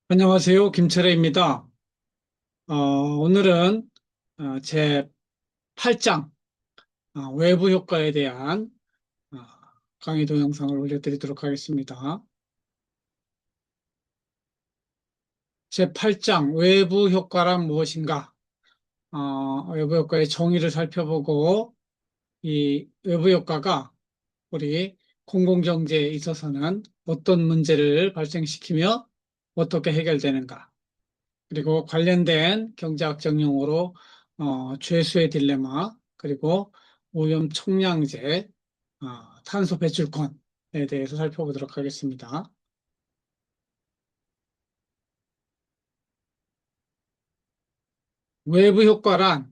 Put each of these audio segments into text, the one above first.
안녕하세요. 김철애입니다. 오늘은 제 8장 외부 효과에 대한 어, 강의 동영상을 올려드리도록 하겠습니다. 제 8장 외부 효과란 무엇인가? 외부 효과의 정의를 살펴보고 이 외부 효과가 우리 공공경제에 있어서는 어떤 문제를 발생시키며 어떻게 해결되는가? 그리고 관련된 경제학적 용어로 죄수의 딜레마, 그리고 오염 총량제, 탄소 배출권에 대해서 살펴보도록 하겠습니다. 외부 효과란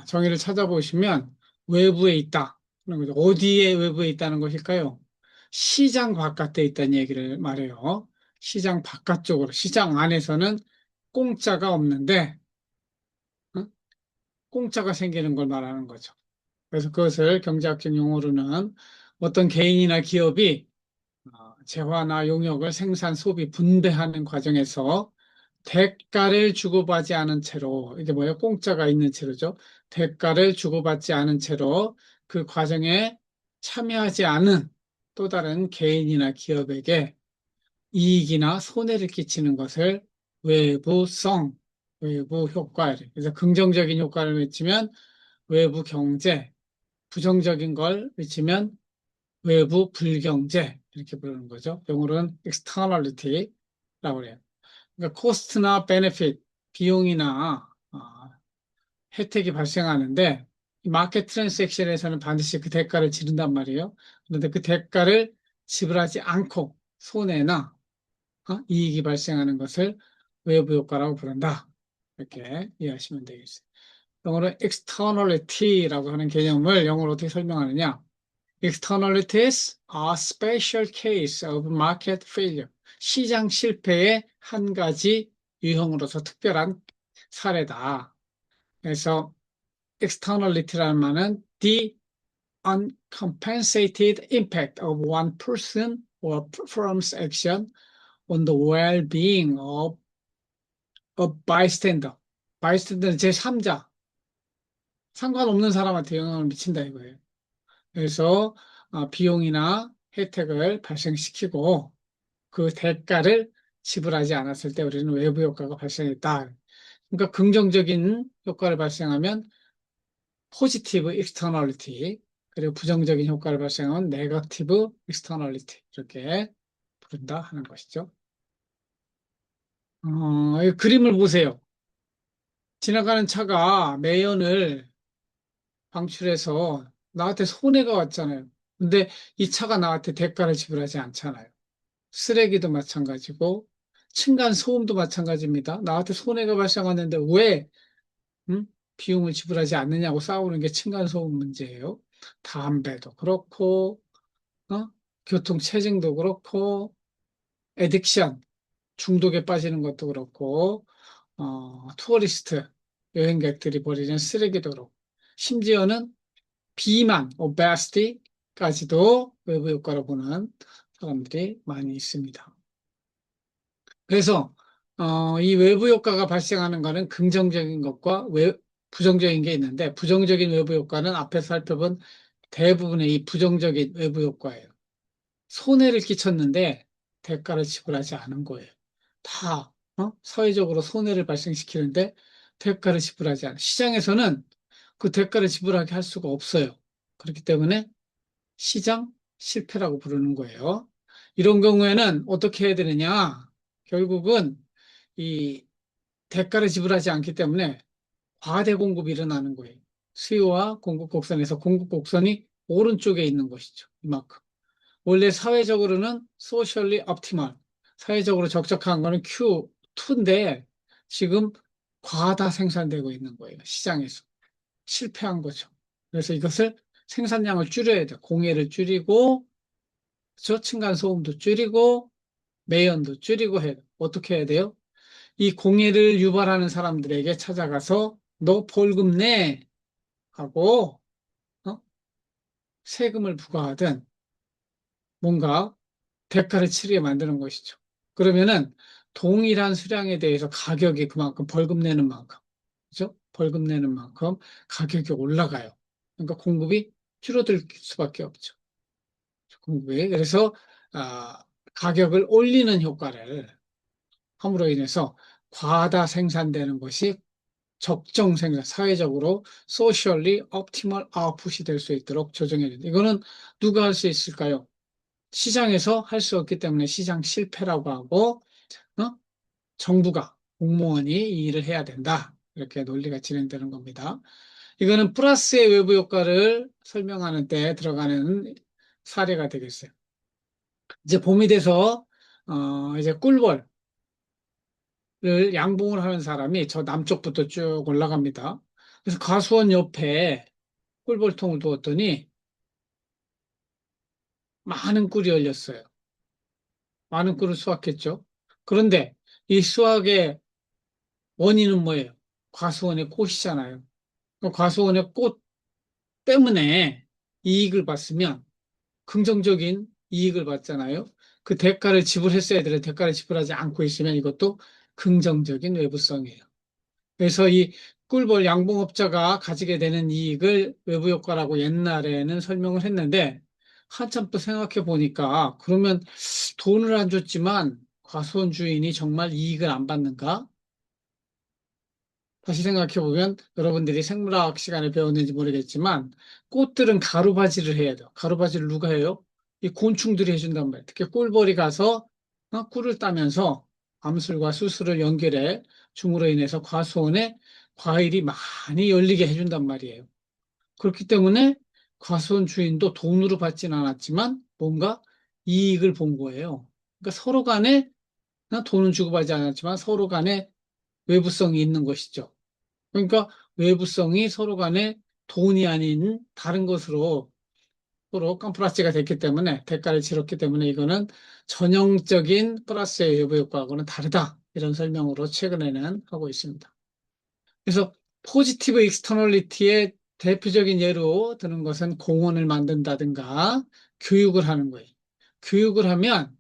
정의를 찾아보시면 외부에 있다. 그런 거죠. 어디에 외부에 있다는 것일까요? 시장 바깥에 있다는 얘기를 말해요. 시장 바깥쪽으로, 시장 안에서는 공짜가 없는데 어? 공짜가 생기는 걸 말하는 거죠. 그래서 그것을 경제학적 용어로는 어떤 개인이나 기업이 재화나 용역을 생산, 소비, 분배하는 과정에서 대가를 주고받지 않은 채로, 이게 뭐예요? 공짜가 있는 채로죠. 대가를 주고받지 않은 채로 그 과정에 참여하지 않은 또 다른 개인이나 기업에게 이익이나 손해를 끼치는 것을 외부성, 외부 효과, 그래서 긍정적인 효과를 외치면 외부 경제, 부정적인 걸 외치면 외부 불경제 이렇게 부르는 거죠. 영어로는 externality라고 그래요. 그러니까 코스트나 베네핏, 비용이나 혜택이 발생하는데 이 마켓 트랜잭션에서는 반드시 그 대가를 치른단 말이에요. 그런데 그 대가를 지불하지 않고 손해나 이익이 발생하는 것을 외부 효과라고 부른다. 이렇게 이해하시면 되겠어요. 영어로 externality라고 하는 개념을 영어로 어떻게 설명하느냐? Externalities are special case of market failure. 시장 실패의 한 가지 유형으로서 특별한 사례다. 그래서 externality라는 말은 the uncompensated impact of one person or firm's action on the well-being of a bystander. bystander는 제3자, 상관없는 사람한테 영향을 미친다 이거예요. 그래서 비용이나 혜택을 발생시키고 그 대가를 지불하지 않았을 때 우리는 외부 효과가 발생했다. 그러니까 긍정적인 효과를 발생하면 포지티브 익스터널리티, 그리고 부정적인 효과를 발생하면 네거티브 익스터널리티 이렇게 부른다 하는 것이죠. 이 그림을 보세요. 지나가는 차가 매연을 방출해서 나한테 손해가 왔잖아요. 근데 이 차가 나한테 대가를 지불하지 않잖아요. 쓰레기도 마찬가지고 층간 소음도 마찬가지입니다. 나한테 손해가 발생하는데 왜 음? 비용을 지불하지 않느냐고 싸우는 게 층간 소음 문제예요. 담배도 그렇고 어? 교통 체증도 그렇고 에딕션 중독에 빠지는 것도 그렇고 투어리스트 여행객들이 버리는 쓰레기도 그렇고 심지어는 비만, 오베시티까지도 외부 효과로 보는 사람들이 많이 있습니다. 그래서 이 외부 효과가 발생하는 것은 긍정적인 것과 부정적인 게 있는데 부정적인 외부 효과는 앞에서 살펴본 대부분의 이 부정적인 외부 효과예요. 손해를 끼쳤는데 대가를 지불하지 않은 거예요. 다 사회적으로 손해를 발생시키는데 대가를 지불하지 않아요. 시장에서는 그 대가를 지불하게 할 수가 없어요. 그렇기 때문에 시장 실패라고 부르는 거예요. 이런 경우에는 어떻게 해야 되느냐? 결국은 이 대가를 지불하지 않기 때문에 과대 공급이 일어나는 거예요. 수요와 공급 곡선에서 공급 곡선이 오른쪽에 있는 것이죠. 이만큼. 원래 사회적으로는 socially optimal, 사회적으로 적적한 거는 Q2인데 지금 과다 생산되고 있는 거예요. 시장에서. 실패한 거죠. 그래서 이것을 생산량을 줄여야 돼요. 공해를 줄이고 저층간 소음도 줄이고 매연도 줄이고 해야 돼요. 어떻게 해야 돼요? 이 공해를 유발하는 사람들에게 찾아가서 너 벌금 내 하고 어? 세금을 부과하든 뭔가 대가를 치르게 만드는 것이죠. 그러면은 동일한 수량에 대해서 가격이 그만큼 벌금 내는 만큼, 그죠? 벌금 내는 만큼 가격이 올라가요. 그러니까 공급이 줄어들 수밖에 없죠. 공급이. 그래서, 아, 가격을 올리는 효과를 함으로 인해서 과다 생산되는 것이 적정 생산, 사회적으로 socially optimal output이 될 수 있도록 조정해야 된다. 이거는 누가 할 수 있을까요? 시장에서 할 수 없기 때문에 시장 실패라고 하고, 어? 정부가, 공무원이 이 일을 해야 된다. 이렇게 논리가 진행되는 겁니다. 이거는 플러스의 외부 효과를 설명하는 데 들어가는 사례가 되겠어요. 이제 봄이 돼서, 이제 꿀벌을 양봉을 하는 사람이 저 남쪽부터 쭉 올라갑니다. 그래서 가수원 옆에 꿀벌통을 두었더니 많은 꿀이 열렸어요. 많은 꿀을 수확했죠. 그런데 이 수확의 원인은 뭐예요? 과수원의 꽃이잖아요. 그 과수원의 꽃 때문에 이익을 봤으면 긍정적인 이익을 받잖아요. 그 대가를 지불했어야 되는 대가를 지불하지 않고 있으면 이것도 긍정적인 외부성이에요. 그래서 이 꿀벌 양봉업자가 가지게 되는 이익을 외부 효과라고 옛날에는 설명을 했는데 한참 또 생각해 보니까 그러면 돈을 안 줬지만 과수원 주인이 정말 이익을 안 받는가? 다시 생각해 보면 여러분들이 생물학 시간에 배웠는지 모르겠지만 꽃들은 가루바지를 해야 돼요. 가루바지를 누가 해요? 이 곤충들이 해준단 말이에요. 특히 꿀벌이 가서 꿀을 따면서 암술과 수술을 연결해 줌으로 인해서 과수원에 과일이 많이 열리게 해준단 말이에요. 그렇기 때문에 과수원 주인도 돈으로 받지는 않았지만 뭔가 이익을 본 거예요. 그러니까 서로 간에 돈은 주고받지 않았지만 서로 간에 외부성이 있는 것이죠. 그러니까 외부성이 서로 간에 돈이 아닌 다른 것으로 서로 컴플러스가 됐기 때문에 대가를 치렀기 때문에 이거는 전형적인 플러스의 외부 효과하고는 다르다. 이런 설명으로 최근에는 하고 있습니다. 그래서 포지티브 익스터널리티의 대표적인 예로 드는 것은 공원을 만든다든가 교육을 하는 거예요. 교육을 하면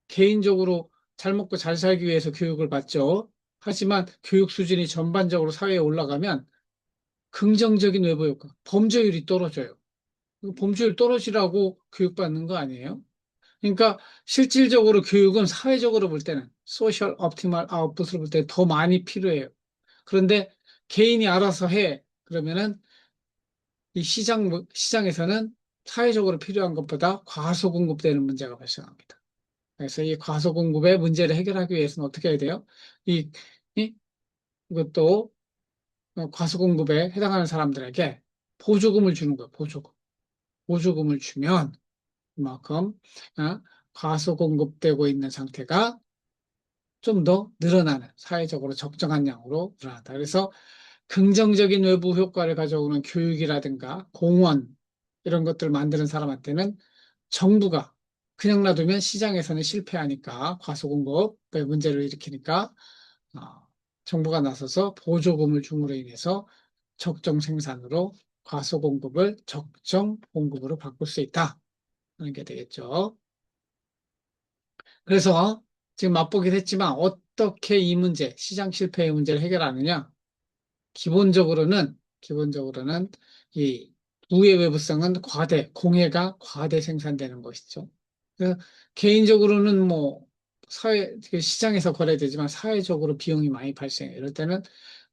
개인적으로 잘 먹고 잘 살기 위해서 교육을 받죠. 하지만 교육 수준이 전반적으로 사회에 올라가면 긍정적인 외부 효과, 범죄율이 떨어져요. 범죄율 떨어지라고 교육받는 거 아니에요? 그러니까 실질적으로 교육은 사회적으로 볼 때는 소셜 옵티멀 아웃풋으로 볼 때 더 많이 필요해요. 그런데 개인이 알아서 해. 그러면은 이 시장에서는 사회적으로 필요한 것보다 과소 공급되는 문제가 발생합니다. 그래서 이 과소 공급의 문제를 해결하기 위해서는 어떻게 해야 돼요? 이, 이것도 과소 공급에 해당하는 사람들에게 보조금을 주는 거예요. 보조금. 보조금을 주면 그만큼 과소 공급되고 있는 상태가 좀 더 늘어나는 사회적으로 적정한 양으로 늘어난다. 그래서 긍정적인 외부 효과를 가져오는 교육이라든가 공원 이런 것들을 만드는 사람한테는 정부가 그냥 놔두면 시장에서는 실패하니까 과소공급의 문제를 일으키니까 어, 정부가 나서서 보조금을 줌으로 인해서 적정 생산으로 과소공급을 적정 공급으로 바꿀 수 있다 하는 게 되겠죠. 그래서 지금 맛보긴 했지만 어떻게 이 문제, 시장 실패의 문제를 해결하느냐? 기본적으로는 이 부의 외부성은 공해가 과대 생산되는 것이죠. 그 개인적으로는 뭐 그 시장에서 거래되지만 사회적으로 비용이 많이 발생해요. 이럴 때는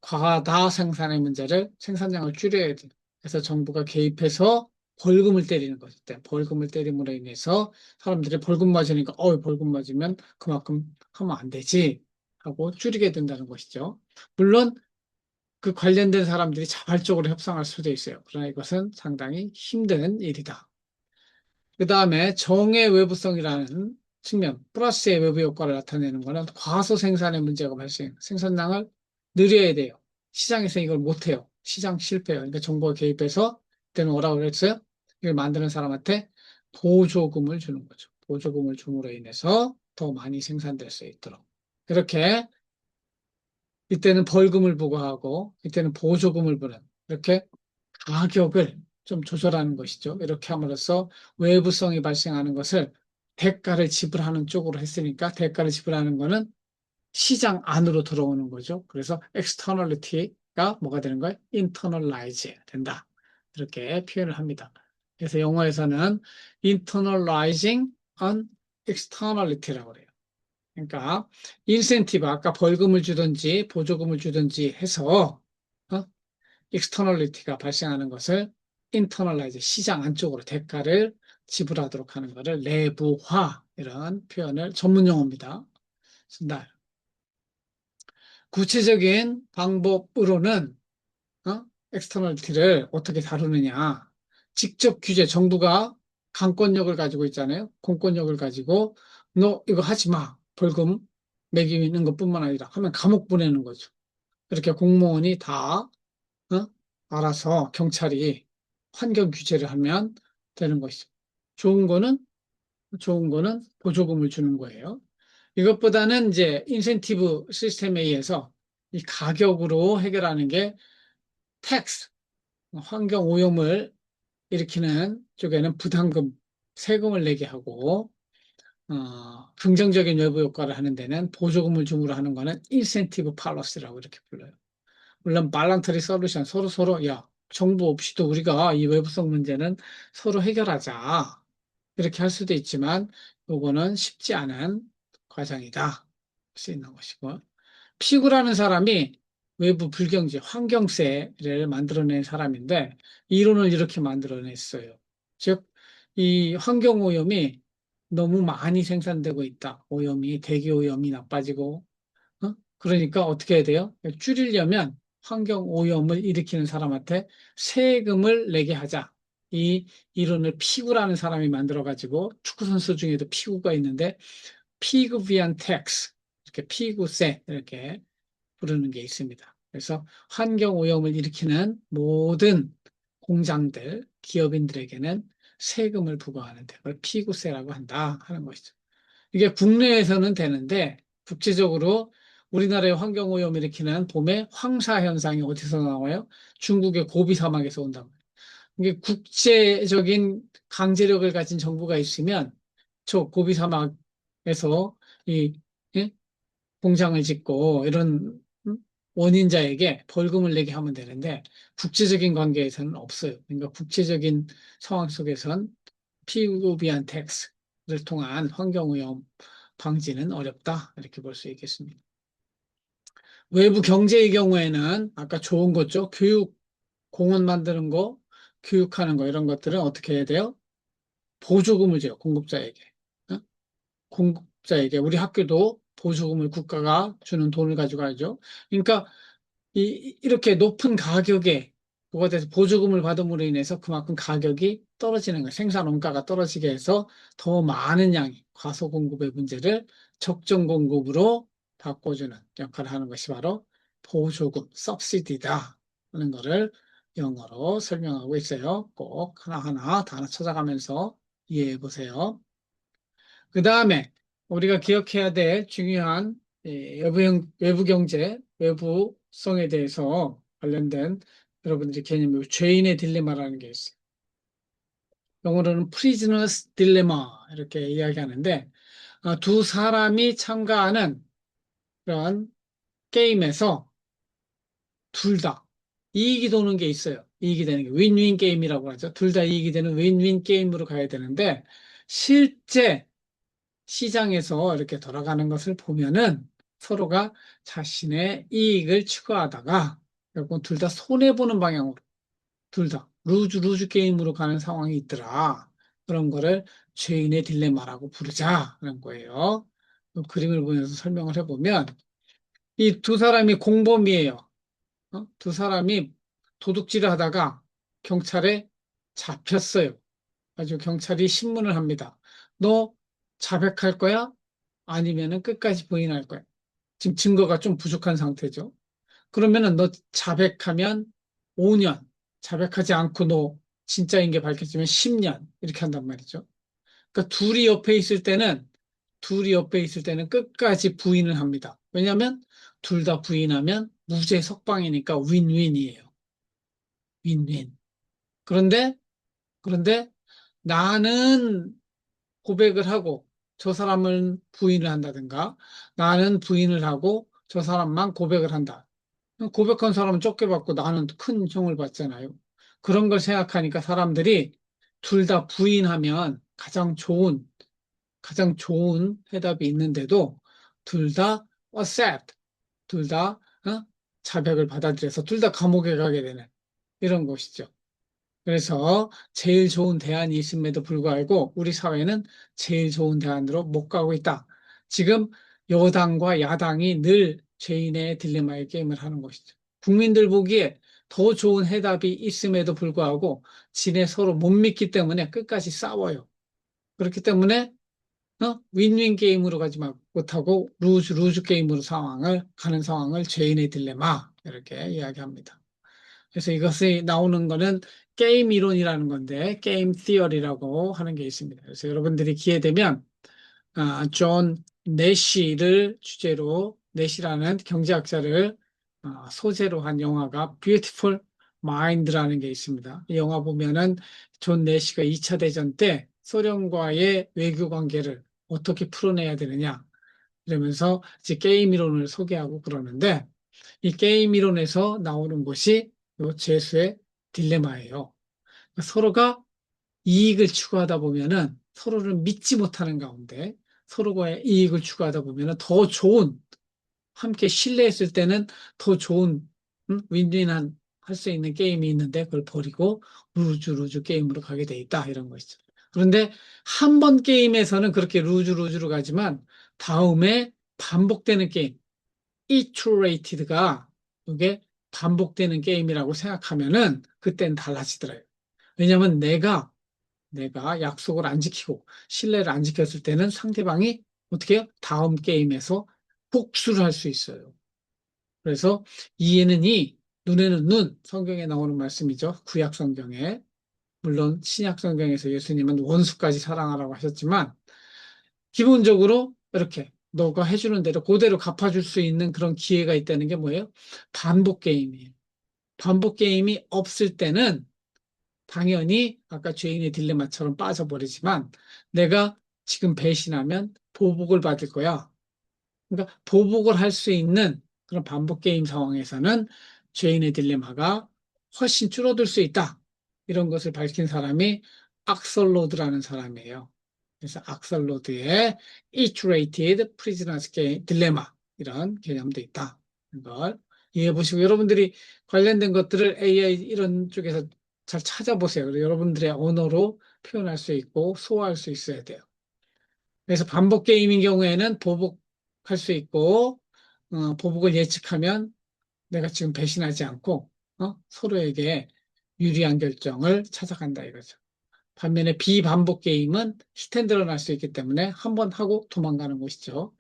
과다 생산의 문제를 생산량을 줄여야 돼요. 그래서 정부가 개입해서 벌금을 때리는 거죠. 벌금을 때림으로 인해서 사람들이 벌금 맞으니까 벌금 맞으면 그만큼 하면 안 되지 하고 줄이게 된다는 것이죠. 물론 그 관련된 사람들이 자발적으로 협상할 수도 있어요. 그러나 이것은 상당히 힘든 일이다. 그 다음에 정의 외부성이라는 측면, 플러스의 외부 효과를 나타내는 것은 과소 생산의 문제가 생산량을 늘려야 돼요. 시장에서 이걸 못해요. 시장 실패해요. 그러니까 정부가 개입해서 그때는 뭐라고 그랬어요? 이걸 만드는 사람한테 보조금을 주는 거죠. 보조금을 줌으로 인해서 더 많이 생산될 수 있도록. 이렇게 이때는 벌금을 부과하고 이때는 보조금을 부는 이렇게 가격을 좀 조절하는 것이죠. 이렇게 함으로써 외부성이 발생하는 것을 대가를 지불하는 쪽으로 했으니까 대가를 지불하는 거는 시장 안으로 들어오는 거죠. 그래서 externality가 뭐가 되는 거예요? internalize 된다. 이렇게 표현을 합니다. 그래서 영어에서는 internalizing an externality라고 그래요. 그러니까 인센티브 아까 벌금을 주든지 보조금을 주든지 해서 어? externality가 발생하는 것을 internalize 시장 안쪽으로 대가를 지불하도록 하는 것을 내부화 이런 표현을 전문 용어입니다. 쓴다. 구체적인 방법으로는 엑스터널티를 어떻게 다루느냐. 직접 규제, 정부가 강권력을 가지고 있잖아요. 공권력을 가지고 너 이거 하지 마. 벌금 매기는 것뿐만 아니라 하면 감옥 보내는 거죠. 이렇게 공무원이 다 알아서 경찰이 환경 규제를 하면 되는 것이죠. 좋은 거는 좋은 거는 보조금을 주는 거예요. 이것보다는 이제 인센티브 시스템에 의해서 이 가격으로 해결하는 게 텍스, 환경 오염을 일으키는 쪽에는 부담금, 세금을 내게 하고, 긍정적인 외부 효과를 하는 데는 보조금을 줌으로 하는 거는 인센티브 팔러스라고 이렇게 불러요. 물론 발란터리 솔루션 서로 야, 정부 없이도 우리가 이 외부성 문제는 서로 해결하자. 이렇게 할 수도 있지만 요거는 쉽지 않은 과정이다. 할 수 있는 것이고. 피구라는 사람이 외부 불경제, 환경세를 만들어낸 사람인데 이론을 이렇게 만들어냈어요. 즉, 이 환경오염이 너무 많이 생산되고 있다. 오염이, 대기오염이 나빠지고, 그러니까 어떻게 해야 돼요? 줄이려면 환경오염을 일으키는 사람한테 세금을 내게 하자. 이 이론을 피구라는 사람이 만들어가지고 축구 선수 중에도 피구가 있는데 피그비안 텍스 이렇게 피구세 이렇게 부르는 게 있습니다. 그래서 환경 오염을 일으키는 모든 공장들, 기업인들에게는 세금을 부과하는데 그걸 피구세라고 한다 하는 것이죠. 이게 국내에서는 되는데 국제적으로 우리나라의 환경 오염을 일으키는 봄에 황사 현상이 어디서 나와요? 중국의 고비 사막에서 온다고. 이게 국제적인 강제력을 가진 정부가 있으면 저 고비 사막에서 이 예? 공장을 짓고 이런 원인자에게 벌금을 내게 하면 되는데 국제적인 관계에서는 없어요. 그러니까 국제적인 상황 속에선 피고비안 텍스를 통한 환경오염 방지는 어렵다 이렇게 볼 수 있겠습니다. 외부 경제의 경우에는 아까 좋은 거죠. 교육, 공원 만드는 거, 교육하는 거 이런 것들은 어떻게 해야 돼요? 보조금을 줘요. 공급자에게. 어? 공급자에게 우리 학교도 보조금을 국가가 주는 돈을 가져가야죠. 그러니까 이렇게 높은 가격에 그거에 대해서 보조금을 받음으로 인해서 그만큼 가격이 떨어지는 거예요. 생산 원가가 떨어지게 해서 더 많은 양이 과소 공급의 문제를 적정 공급으로 바꿔주는 역할을 하는 것이 바로 보조금, subsidy다 하는 거를 영어로 설명하고 있어요. 꼭 하나하나 단어 찾아가면서 이해해 보세요. 그 다음에 우리가 기억해야 될 중요한 외부 경제, 외부성에 대해서 관련된 여러분들이 개념이 죄인의 딜레마라는 게 있어요. 영어로는 prisoner's dilemma 이렇게 이야기하는데 두 사람이 참가하는 그런 게임에서 둘 다 이익이 도는 게 있어요. 이익이 되는 게 윈윈 게임이라고 하죠. 둘 다 이익이 되는 윈윈 게임으로 가야 되는데 실제 시장에서 이렇게 돌아가는 것을 보면은 서로가 자신의 이익을 추구하다가 결국 둘 다 손해보는 방향으로 둘 다 루즈 게임으로 가는 상황이 있더라. 그런 거를 죄인의 딜레마라고 부르자는 거예요. 그 그림을 보면서 설명을 해보면 이 두 사람이 공범이에요. 두 사람이 도둑질을 하다가 경찰에 잡혔어요. 아주 경찰이 신문을 합니다. 너 자백할 거야? 아니면은 끝까지 부인할 거야. 지금 증거가 좀 부족한 상태죠. 그러면은 너 자백하면 5년, 자백하지 않고 너 진짜인 게 밝혀지면 10년 이렇게 한단 말이죠. 그러니까 둘이 옆에 있을 때는 끝까지 부인을 합니다. 왜냐하면 둘 다 부인하면 무죄 석방이니까 윈윈이에요. 윈윈. 그런데 나는 고백을 하고 저 사람은 부인을 한다든가 나는 부인을 하고 저 사람만 고백을 한다. 고백한 사람은 적게 받고 나는 큰 형을 받잖아요. 그런 걸 생각하니까 사람들이 둘 다 부인하면 가장 좋은 해답이 있는데도 둘 다 accept, 둘 다 자백을 받아들여서 둘 다 감옥에 가게 되는 이런 것이죠. 그래서 제일 좋은 대안이 있음에도 불구하고 우리 사회는 제일 좋은 대안으로 못 가고 있다. 지금 여당과 야당이 늘 죄인의 딜레마의 게임을 하는 것이죠. 국민들 보기에 더 좋은 해답이 있음에도 불구하고 지네 서로 못 믿기 때문에 끝까지 싸워요. 그렇기 때문에 윈윈 게임으로 가지 못하고 루즈 루즈 게임으로 가는 상황을 죄인의 딜레마 이렇게 이야기합니다. 그래서 이것이 나오는 거는 게임 이론이라는 건데 게임 티어리라고 하는 게 있습니다. 그래서 여러분들이 기회 되면 존 내시를 주제로 내시라는 경제학자를 소재로 한 영화가 Beautiful Mind라는 게 있습니다. 이 영화 보면은 존 내시가 2차 대전 때 소련과의 외교 관계를 어떻게 풀어내야 되느냐 그러면서 이제 게임 이론을 소개하고 그러는데 이 게임 이론에서 나오는 것이 요 재수의 딜레마예요. 서로가 이익을 추구하다 보면은 서로를 믿지 못하는 가운데 서로의 이익을 추구하다 보면은 더 좋은 함께 신뢰했을 때는 더 좋은 윈윈한 할 수 있는 게임이 있는데 그걸 버리고 루즈 루즈 게임으로 가게 돼 있다 이런 것이죠. 그런데 한 번 게임에서는 그렇게 루즈 루즈로 가지만 다음에 반복되는 게임 iterated가 이게 반복되는 게임이라고 생각하면은 그때는 달라지더라고요. 왜냐하면 내가 약속을 안 지키고 신뢰를 안 지켰을 때는 상대방이 어떻게 해요? 다음 게임에서 복수를 할 수 있어요. 그래서 이에는 이, 눈에는 눈, 성경에 나오는 말씀이죠. 구약 성경에. 물론 신약 성경에서 예수님은 원수까지 사랑하라고 하셨지만 기본적으로 이렇게 너가 해주는 대로 그대로 갚아줄 수 있는 그런 기회가 있다는 게 뭐예요? 반복 게임이에요. 반복 게임이 없을 때는 당연히 아까 죄인의 딜레마처럼 빠져버리지만 내가 지금 배신하면 보복을 받을 거야. 그러니까 보복을 할 수 있는 그런 반복 게임 상황에서는 죄인의 딜레마가 훨씬 줄어들 수 있다. 이런 것을 밝힌 사람이 악설로드라는 사람이에요. 그래서 악설로드의 iterated prisoners dilemma 이런 개념도 있다. 이걸 이해해 보시고 여러분들이 관련된 것들을 AI 이런 쪽에서 잘 찾아보세요. 그리고 여러분들의 언어로 표현할 수 있고 소화할 수 있어야 돼요. 그래서 반복 게임인 경우에는 보복할 수 있고 보복을 예측하면 내가 지금 배신하지 않고 서로에게 유리한 결정을 찾아간다 이거죠. 반면에 비반복 게임은 스탠드로 날 수 있기 때문에 한 번 하고 도망가는 것이죠.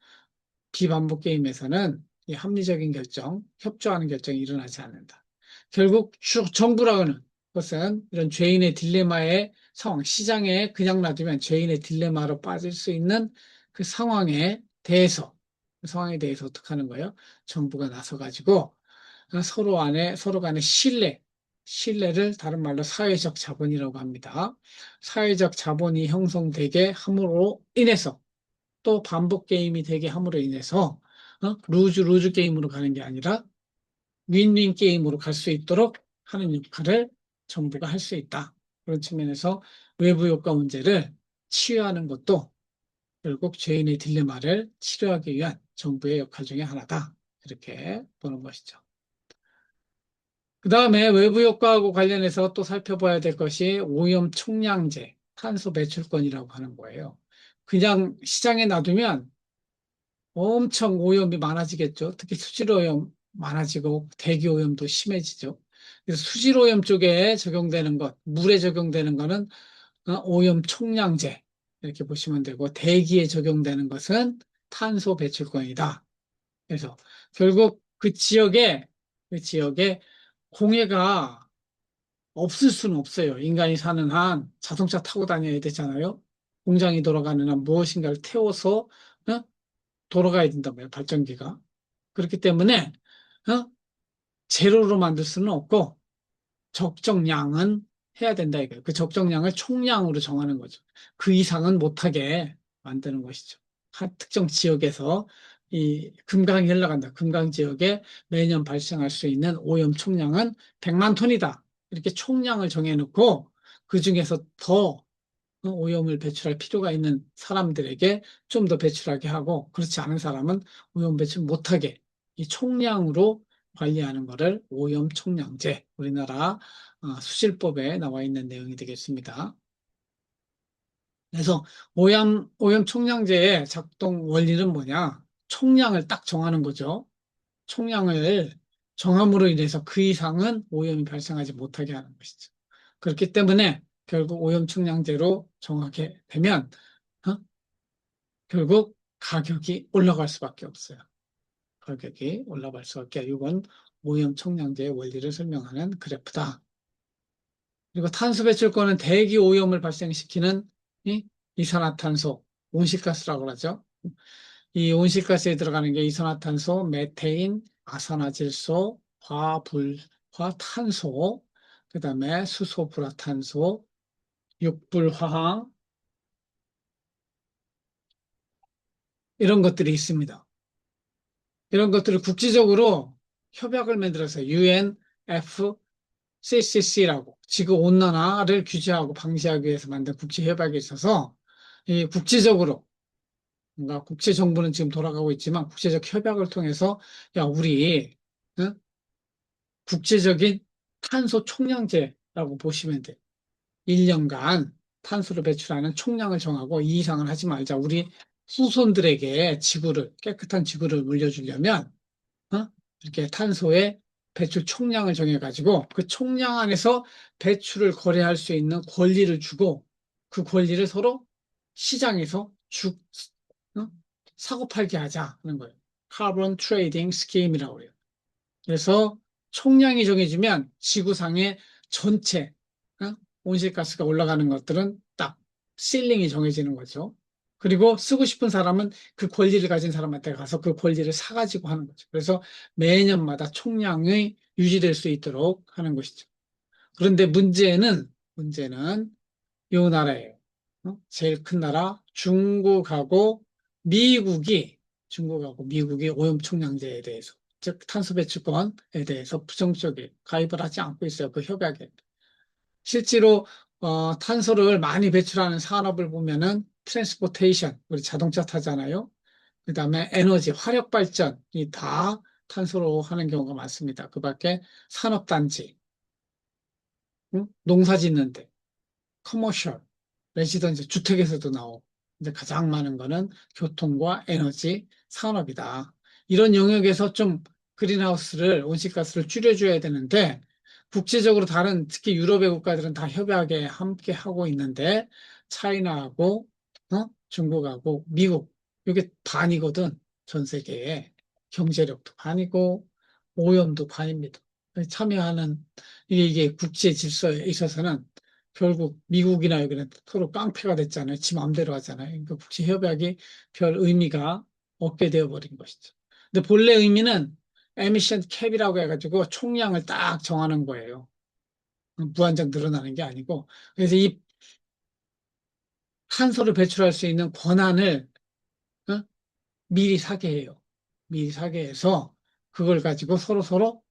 비반복 게임에서는 이 합리적인 결정, 협조하는 결정이 일어나지 않는다. 결국 정부라는 것은 이런 죄인의 딜레마의 상황, 시장에 그냥 놔두면 죄인의 딜레마로 빠질 수 있는 그 상황에 대해서 어떻게 하는 거예요? 정부가 나서가지고 서로 간의 신뢰를 다른 말로 사회적 자본이라고 합니다. 사회적 자본이 형성되게 함으로 인해서 또 반복 게임이 되게 함으로 인해서 루즈 루즈 게임으로 가는 게 아니라 윈윈 게임으로 갈 수 있도록 하는 역할을 정부가 할 수 있다. 그런 측면에서 외부 효과 문제를 치유하는 것도 결국 죄인의 딜레마를 치료하기 위한 정부의 역할 중에 하나다. 이렇게 보는 것이죠. 그 다음에 외부 효과하고 관련해서 또 살펴봐야 될 것이 오염 총량제, 탄소 배출권이라고 하는 거예요. 그냥 시장에 놔두면 엄청 오염이 많아지겠죠. 특히 수질오염 많아지고 대기오염도 심해지죠. 그래서 수질오염 쪽에 적용되는 것, 물에 적용되는 거는 오염 총량제 이렇게 보시면 되고 대기에 적용되는 것은 탄소 배출권이다. 그래서 결국 그 지역에 공해가 없을 수는 없어요. 인간이 사는 한 자동차 타고 다녀야 되잖아요. 공장이 돌아가는 한 무엇인가를 태워서 어? 돌아가야 된단 말이에요. 발전기가. 그렇기 때문에 어? 제로로 만들 수는 없고 적정량은 해야 된다 이거예요. 그 적정량을 총량으로 정하는 거죠. 그 이상은 못하게 만드는 것이죠. 한 특정 지역에서 이 금강이 흘러간다. 금강 지역에 매년 발생할 수 있는 오염 총량은 100만 톤이다. 이렇게 총량을 정해놓고 그 중에서 더 오염을 배출할 필요가 있는 사람들에게 좀 더 배출하게 하고 그렇지 않은 사람은 오염 배출 못하게 이 총량으로 관리하는 것을 오염 총량제 우리나라 수질법에 나와 있는 내용이 되겠습니다. 그래서 오염 총량제의 작동 원리는 뭐냐? 총량을 딱 정하는 거죠. 총량을 정함으로 인해서 그 이상은 오염이 발생하지 못하게 하는 것이죠. 그렇기 때문에 결국 오염 총량제로 정하게 되면 어? 결국 가격이 올라갈 수밖에 없어요. 가격이 올라갈 수밖에. 이건 오염 총량제의 원리를 설명하는 그래프다. 그리고 탄소 배출권은 대기 오염을 발생시키는 이 이산화탄소, 온실가스라고 하죠. 이 온실가스에 들어가는 게 이산화탄소, 메테인, 아산화질소, 화탄소, 그다음에 수소불화탄소, 육불화학 이런 것들이 있습니다. 이런 것들을 국제적으로 협약을 만들어서 UNFCCC라고 지구 온난화를 규제하고 방지하기 위해서 만든 국제 협약이 있어서 이 국제적으로 뭔가 국제 정부는 지금 돌아가고 있지만 국제적 협약을 통해서 야 우리 응? 국제적인 탄소 총량제라고 보시면 돼. 1년간 탄소를 배출하는 총량을 정하고 이 이상을 하지 말자. 우리 후손들에게 지구를 깨끗한 지구를 물려주려면 어? 이렇게 탄소의 배출 총량을 정해가지고 그 총량 안에서 배출을 거래할 수 있는 권리를 주고 그 권리를 서로 시장에서 어? 사고 팔게 하자는 거예요. 카본 트레이딩 스की임이라고 해요. 그래서 총량이 정해지면 지구상의 전체 어? 온실가스가 올라가는 것들은 딱 실링이 정해지는 거죠. 그리고 쓰고 싶은 사람은 그 권리를 가진 사람한테 가서 그 권리를 사가지고 하는 거죠. 그래서 매년마다 총량이 유지될 수 있도록 하는 것이죠. 그런데 문제는 이 나라예요. 제일 큰 나라 중국하고 미국이 오염 총량제에 대해서 즉 탄소 배출권에 대해서 부정적인 가입을 하지 않고 있어요. 그 협약에. 실제로 탄소를 많이 배출하는 산업을 보면은 트랜스포테이션 우리 자동차 타잖아요. 그다음에 에너지 화력 발전이 다 탄소로 하는 경우가 많습니다. 그밖에 산업단지, 응? 농사 짓는데 커머셜, 레지던시, 주택에서도 나오고. 근데 가장 많은 거는 교통과 에너지, 산업이다. 이런 영역에서 좀 그린하우스를, 온실가스를 줄여줘야 되는데, 국제적으로 다른, 특히 유럽의 국가들은 다 협약에 함께 하고 있는데, 차이나하고, 중국하고, 미국, 이게 반이거든. 전 세계에. 경제력도 반이고, 오염도 반입니다. 참여하는, 이게 국제 질서에 있어서는 결국 미국이나 여기는 서로 깡패가 됐잖아요. 지 맘대로 하잖아요. 그러니까 국제협약이 별 의미가 없게 되어버린 것이죠. 근데 본래 의미는 에미션 캡이라고 해가지고 총량을 딱 정하는 거예요. 무한정 늘어나는 게 아니고. 그래서 이 탄소를 배출할 수 있는 권한을 어? 미리 사게 해요. 미리 사게 해서 그걸 가지고 서로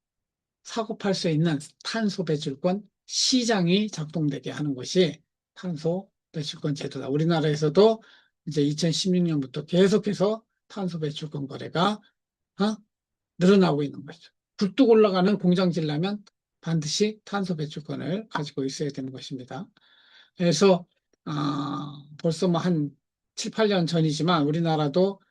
사고 팔 수 있는 탄소 배출권 시장이 작동되게 하는 것이 탄소 배출권 제도다. 우리나라에서도 이제 2016년부터 계속해서 탄소 배출권 거래가 어? 늘어나고 있는 거죠. 굴뚝 올라가는 공장 지려면 반드시 탄소 배출권을 가지고 있어야 되는 것입니다. 그래서 벌써 뭐 한 7, 8년 전이지만 우리나라도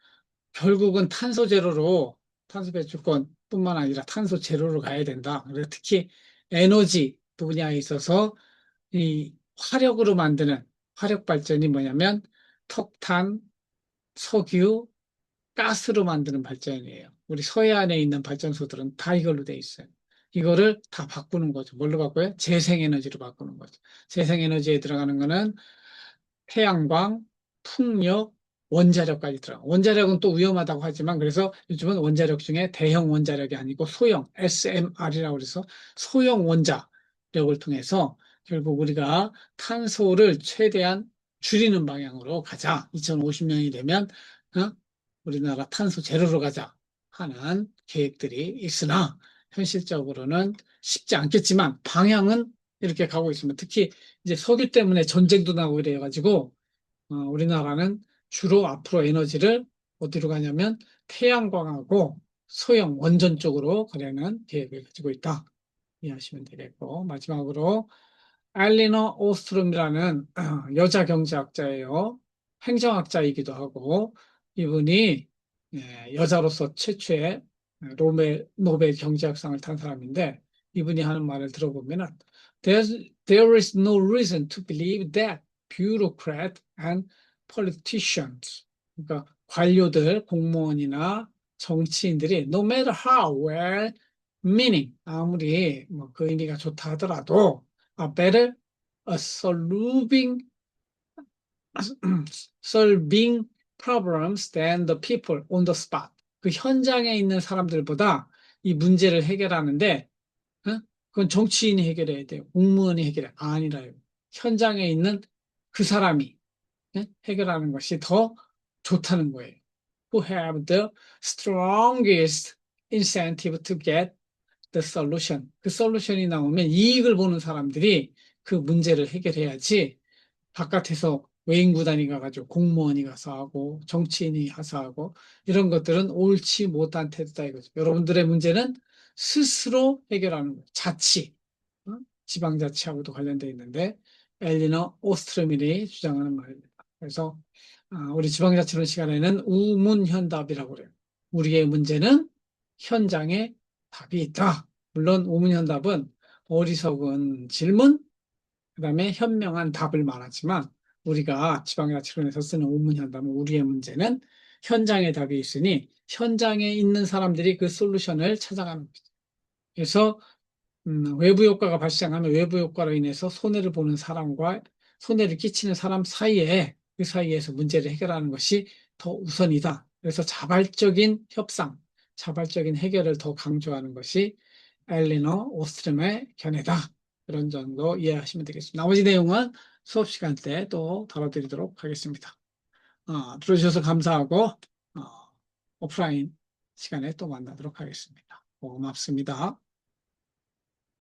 결국은 탄소 제로로 탄소 배출권뿐만 아니라 탄소 제로로 가야 된다. 그래서 특히 에너지 분야에 있어서 이 화력으로 만드는 화력 발전이 뭐냐면 석탄, 석유, 가스로 만드는 발전이에요. 우리 서해안에 있는 발전소들은 다 이걸로 돼 있어요. 이거를 다 바꾸는 거죠. 뭘로 바꿔요? 재생에너지로 바꾸는 거죠. 재생에너지에 들어가는 거는 태양광, 풍력, 원자력까지 들어가. 원자력은 또 위험하다고 하지만 그래서 요즘은 원자력 중에 대형 원자력이 아니고 소형 SMR이라고 해서 소형 원자력을 통해서 결국 우리가 탄소를 최대한 줄이는 방향으로 가자. 2050년이 되면 우리나라 탄소 제로로 가자 하는 계획들이 있으나 현실적으로는 쉽지 않겠지만 방향은 이렇게 가고 있습니다. 특히 이제 석유 때문에 전쟁도 나고 이래가지고 우리나라는 주로 앞으로 에너지를 어디로 가냐면 태양광하고 소형 원전 쪽으로 가려는 계획을 가지고 있다. 이해하시면 되겠고 마지막으로 알리너 오스트롬이라는 여자 경제학자예요. 행정학자이기도 하고 이분이 여자로서 최초의 노벨 경제학상을 탄 사람인데 이분이 하는 말을 들어보면은 there is no reason to believe that bureaucrats and politicians 그러니까 관료들, 공무원이나 정치인들이 no matter how well meaning 아무리 뭐 그 의미가 좋다 하더라도 are better at solving problems than the people on the spot. 그 현장에 있는 사람들보다 이 문제를 해결하는데, 그건 정치인이 해결해야 돼요. 공무원이 해결해. 아니라요. 현장에 있는 그 사람이 해결하는 것이 더 좋다는 거예요. Who have the strongest incentive to get the solution. 그 솔루션이 나오면 이익을 보는 사람들이 그 문제를 해결해야지 바깥에서 외인구단이 가가지고 공무원이 가서 하고 정치인이 가서 하고 이런 것들은 옳지 못한 태도다 이거죠. 여러분들의 문제는 스스로 해결하는 거예요. 자치, 지방자치하고도 관련되어 있는데 엘리너 오스트로밀이 주장하는 말입니다. 그래서 우리 지방자치론 시간에는 우문현답이라고 그래요. 우리의 문제는 현장에 답이 있다. 물론 우문현답은 어리석은 질문, 그다음에 현명한 답을 말하지만 우리가 지방자치론에서 쓰는 우문현답은 우리의 문제는 현장에 답이 있으니 현장에 있는 사람들이 그 솔루션을 찾아가는 거죠. 그래서 외부 효과가 발생하면 외부 효과로 인해서 손해를 보는 사람과 손해를 끼치는 사람 사이에 그 사이에서 문제를 해결하는 것이 더 우선이다. 그래서 자발적인 협상, 자발적인 해결을 더 강조하는 것이 엘리너 오스트롬의 견해다. 그런 정도 이해하시면 되겠습니다. 나머지 내용은 수업 시간 때 또 다뤄드리도록 하겠습니다. 들어주셔서 감사하고 오프라인 시간에 또 만나도록 하겠습니다. 고맙습니다.